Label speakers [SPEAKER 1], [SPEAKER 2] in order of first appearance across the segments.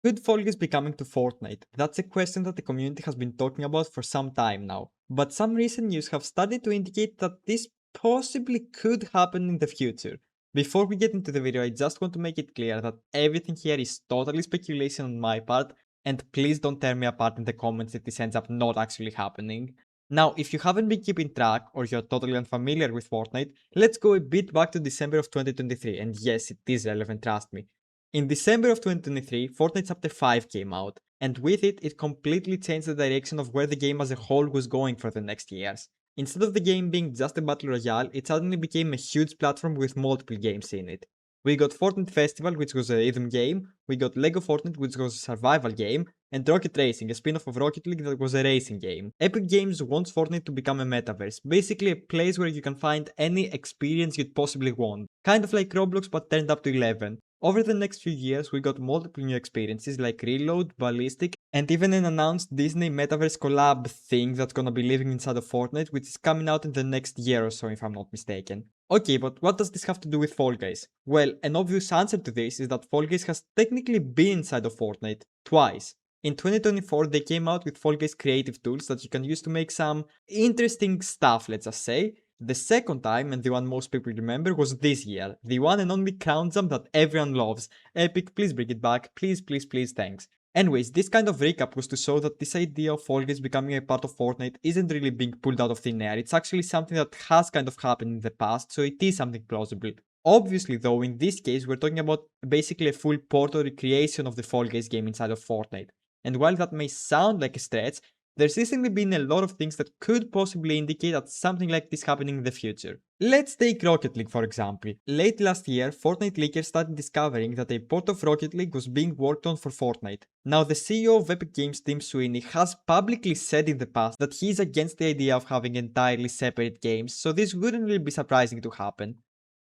[SPEAKER 1] Could Fall Guys be coming to Fortnite? That's a question that the community has been talking about for some time now, but some recent news have started to indicate that this possibly could happen in the future. Before we get into the video, I just want to make it clear that everything here is totally speculation on my part, and please don't tear me apart in the comments if this ends up not actually happening. Now, if you haven't been keeping track or you're totally unfamiliar with Fortnite, let's go a bit back to December of 2023, and yes, it is relevant, trust me. In December of 2023, Fortnite Chapter 5 came out, and with it, it completely changed the direction of where the game as a whole was going for the next years. Instead of the game being just a battle royale, it suddenly became a huge platform with multiple games in it. We got Fortnite Festival, which was a rhythm game, we got Lego Fortnite, which was a survival game, and Rocket Racing, a spin-off of Rocket League that was a racing game. Epic Games wants Fortnite to become a metaverse, basically a place where you can find any experience you'd possibly want. Kind of like Roblox but turned up to 11. Over the next few years, we got multiple new experiences like Reload, Ballistic, and even an announced Disney Metaverse collab thing that's gonna be living inside of Fortnite, which is coming out in the next year or so if I'm not mistaken. Okay, but what does this have to do with Fall Guys? Well, an obvious answer to this is that Fall Guys has technically been inside of Fortnite twice. In 2024, they came out with Fall Guys creative tools that you can use to make some interesting stuff, let's just say. The second time, and the one most people remember, was this year. The one and only crown jump that everyone loves. Epic, please bring it back. Please, please, please, thanks. Anyways, this kind of recap was to show that this idea of Fall Guys becoming a part of Fortnite isn't really being pulled out of thin air. It's actually something that has kind of happened in the past, so it is something plausible. Obviously though, in this case, we're talking about basically a full port or recreation of the Fall Guys game inside of Fortnite. And while that may sound like a stretch, there's recently been a lot of things that could possibly indicate that something like this happening in the future. Let's take Rocket League for example. Late last year, Fortnite leakers started discovering that a port of Rocket League was being worked on for Fortnite. Now the CEO of Epic Games, Tim Sweeney, has publicly said in the past that he's against the idea of having entirely separate games, so this wouldn't really be surprising to happen.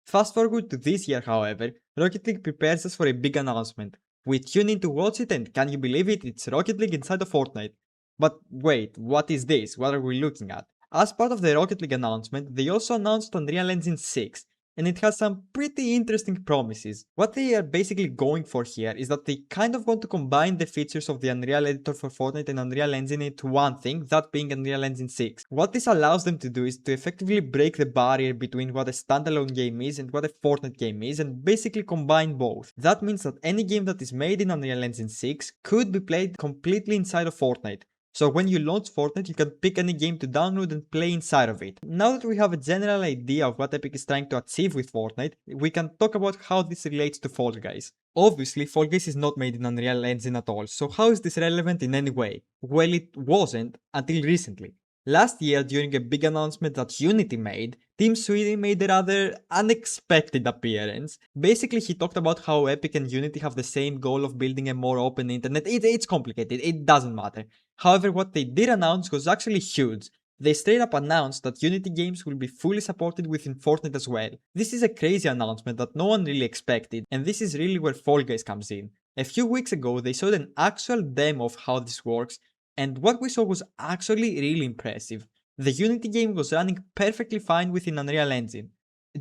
[SPEAKER 1] Fast forward to this year, however, Rocket League prepares us for a big announcement. We tune in to watch it and can you believe it, it's Rocket League inside of Fortnite. But wait, what is this? What are we looking at? As part of the Rocket League announcement, they also announced Unreal Engine 6, and it has some pretty interesting promises. What they are basically going for here is that they kind of want to combine the features of the Unreal Editor for Fortnite and Unreal Engine into one thing, that being Unreal Engine 6. What this allows them to do is to effectively break the barrier between what a standalone game is and what a Fortnite game is and basically combine both. That means that any game that is made in Unreal Engine 6 could be played completely inside of Fortnite. So when you launch Fortnite, you can pick any game to download and play inside of it. Now that we have a general idea of what Epic is trying to achieve with Fortnite, we can talk about how this relates to Fall Guys. Obviously, Fall Guys is not made in Unreal Engine at all, so how is this relevant in any way? Well, it wasn't until recently. Last year, during a big announcement that Unity made, Tim Sweeney made a rather unexpected appearance. Basically, he talked about how Epic and Unity have the same goal of building a more open internet. It's complicated, it doesn't matter. However, what they did announce was actually huge. They straight up announced that Unity games will be fully supported within Fortnite as well. This is a crazy announcement that no one really expected, and this is really where Fall Guys comes in. A few weeks ago, they showed an actual demo of how this works, and what we saw was actually really impressive. The Unity game was running perfectly fine within Unreal Engine.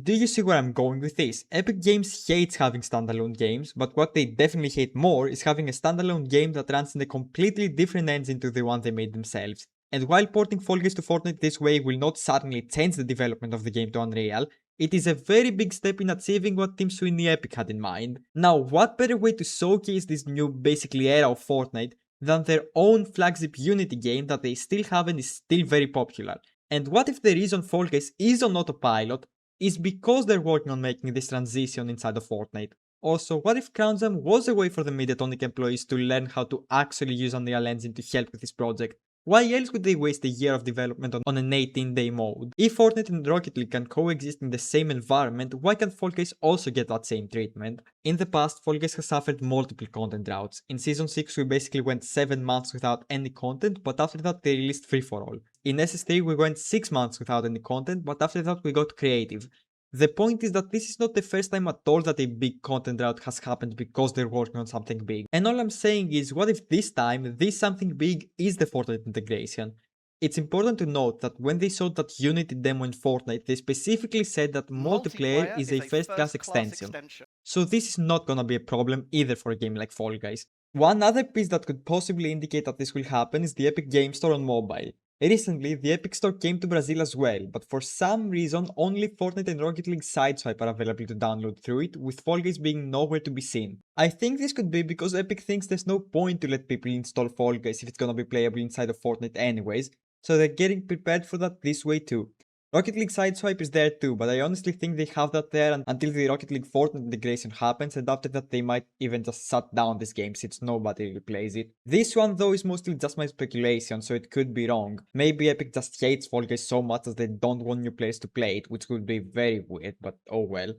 [SPEAKER 1] Do you see where I'm going with this? Epic Games hates having standalone games, but what they definitely hate more is having a standalone game that runs in a completely different engine to the one they made themselves. And while porting Fall Guys to Fortnite this way will not suddenly change the development of the game to Unreal, it is a very big step in achieving what Tim Sweeney Epic had in mind. Now, what better way to showcase this new basically era of Fortnite than their own flagship Unity game that they still have and is still very popular? And what if the reason Fall Guys is on autopilot is because they're working on making this transition inside of Fortnite? Also, what if Crown Jam was a way for the Mediatonic employees to learn how to actually use Unreal Engine to help with this project? Why else would they waste a year of development on an 18-day mode? If Fortnite and Rocket League can coexist in the same environment, why can't Fall Guys also get that same treatment? In the past, Fall Guys has suffered multiple content droughts. In Season 6 we basically went 7 months without any content, but after that they released Free For All. In SS3 we went 6 months without any content, but after that we got creative. The point is that this is not the first time at all that a big content drought has happened because they're working on something big. And all I'm saying is, what if this time, this something big is the Fortnite integration? It's important to note that when they showed that Unity demo in Fortnite, they specifically said that multiplayer is a first-class extension. So this is not gonna be a problem either for a game like Fall Guys. One other piece that could possibly indicate that this will happen is the Epic Game Store on mobile. Recently, the Epic Store came to Brazil as well, but for some reason, only Fortnite and Rocket League Sideswipe are available to download through it, with Fall Guys being nowhere to be seen. I think this could be because Epic thinks there's no point to let people install Fall Guys if it's gonna be playable inside of Fortnite anyways, so they're getting prepared for that this way too. Rocket League Sideswipe is there too, but I honestly think they have that there until the Rocket League Fortnite integration happens, and after that they might even just shut down this game since nobody really plays it. This one though is mostly just my speculation, so it could be wrong. Maybe Epic just hates Fall Guys so much that they don't want new players to play it, which would be very weird, but oh well.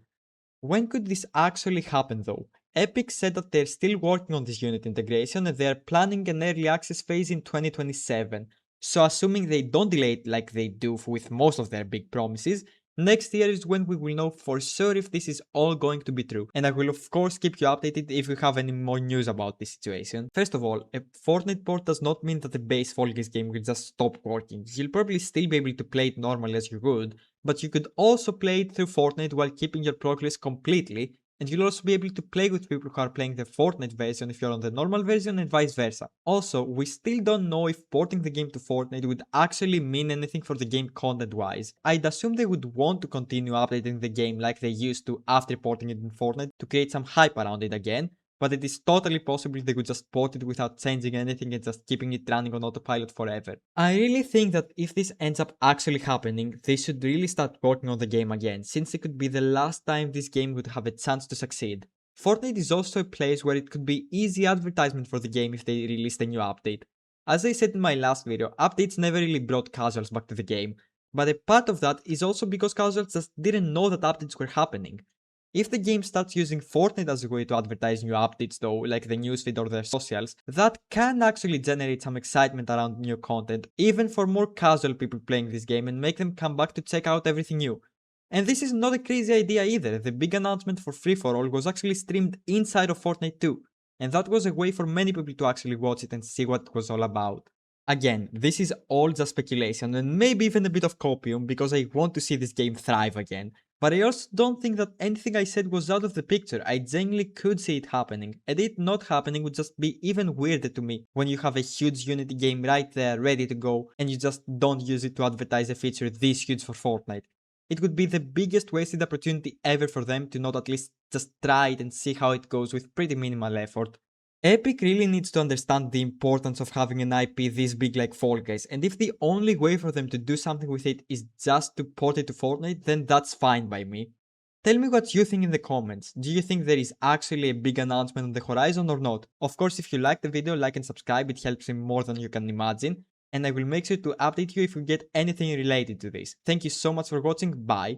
[SPEAKER 1] When could this actually happen though? Epic said that they're still working on this unit integration and they're planning an early access phase in 2027. So assuming they don't delay it like they do with most of their big promises, next year is when we will know for sure if this is all going to be true. And I will of course keep you updated if we have any more news about this situation. First of all, a Fortnite port does not mean that the base Fall Guys game will just stop working. You'll probably still be able to play it normally as you would, but you could also play it through Fortnite while keeping your progress completely, and you'll also be able to play with people who are playing the Fortnite version if you're on the normal version and vice versa. Also, we still don't know if porting the game to Fortnite would actually mean anything for the game content wise. I'd assume they would want to continue updating the game like they used to after porting it in Fortnite to create some hype around it again, but it is totally possible they could just port it without changing anything and just keeping it running on autopilot forever. I really think that if this ends up actually happening, they should really start working on the game again, since it could be the last time this game would have a chance to succeed. Fortnite is also a place where it could be easy advertisement for the game if they released a new update. As I said in my last video, updates never really brought casuals back to the game, but a part of that is also because casuals just didn't know that updates were happening. If the game starts using Fortnite as a way to advertise new updates though, like the newsfeed or their socials, that can actually generate some excitement around new content, even for more casual people playing this game and make them come back to check out everything new. And this is not a crazy idea either, the big announcement for Free For All was actually streamed inside of Fortnite too, and that was a way for many people to actually watch it and see what it was all about. Again, this is all just speculation and maybe even a bit of copium because I want to see this game thrive again. But I also don't think that anything I said was out of the picture. I genuinely could see it happening, and it not happening would just be even weirder to me when you have a huge Unity game right there ready to go and you just don't use it to advertise a feature this huge for Fortnite. It would be the biggest wasted opportunity ever for them to not at least just try it and see how it goes with pretty minimal effort. Epic really needs to understand the importance of having an IP this big like Fall Guys, and if the only way for them to do something with it is just to port it to Fortnite, then that's fine by me. Tell me what you think in the comments. Do you think there is actually a big announcement on the horizon or not? Of course, if you like the video, like and subscribe, it helps me more than you can imagine, and I will make sure to update you if we get anything related to this. Thank you so much for watching, bye.